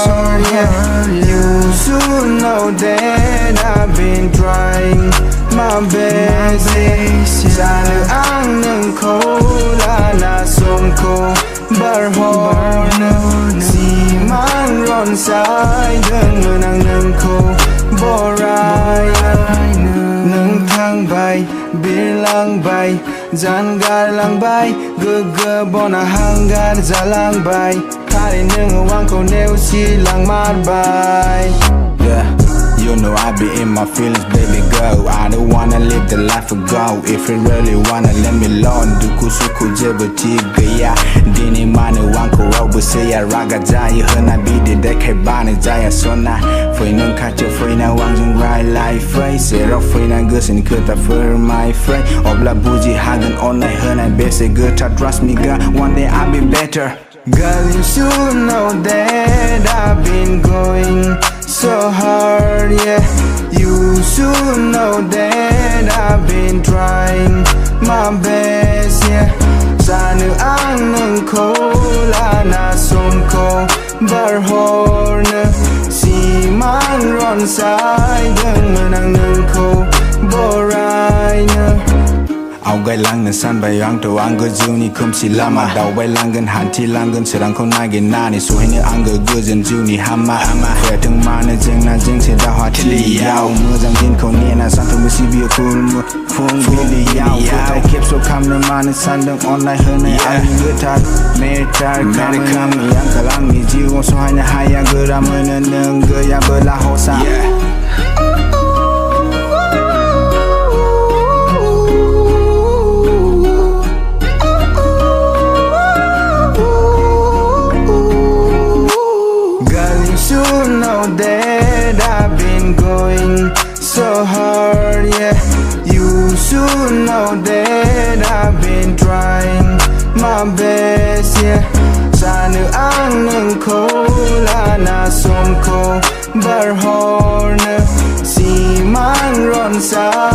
hard, yeah. You should know that I've been trying my best, yeah. Sanw Nwngkhou Lana Somkhou Barhorn Si mang ron sai đơn nàng Nwngkhou Borai Nâng thang bay Bir lang bay Jan gar lang bay Gơ bona hangar za lang bay Kari Nwngkhou neu si lang mar bay. Yeah, you know I be in my feelings, baby girl. I don't wanna live the life ago. If you really wanna let me alone, duku suku jebati gaya. Dini mani wangko robu saya raga jaya. Hena bidi dekai bani jaya sona. Foi nung kaca foi na wangjung rai lai foi. Serok foi na gusin kuta for my friend. Obla buji hagan online hena basic good. Trust me girl, one day I'll be better. Girl, you should know that I've been going so hard, yeah. You should know that I've been trying my best, yeah. Sanw Nwngkhou Lana Somkhou Barhorn Si mang ron sai đơn nàng Nwngkhou Borai Au gai lang na san bai ang to ang go juni kum si lama dau bai lang gan han ti lang gan serang ko na ge na ni so he ni ang go go jen juni hama fe tung ma na jeng se da hwa ti yao mu jang din ko ni na san tu si bi ko mu phung bi li yao ko tai kep so kam na ma na san dang online he na ang ge ta me tar kam yang ka lang ni ji wo so ha na ha ya go ra mo na nang go ya ba la ho sa. That I've been going so hard, yeah. You should know that I've been trying my best, yeah. Sanw Nwngkhou Lana Somkhou Barhorn Si mang ron sai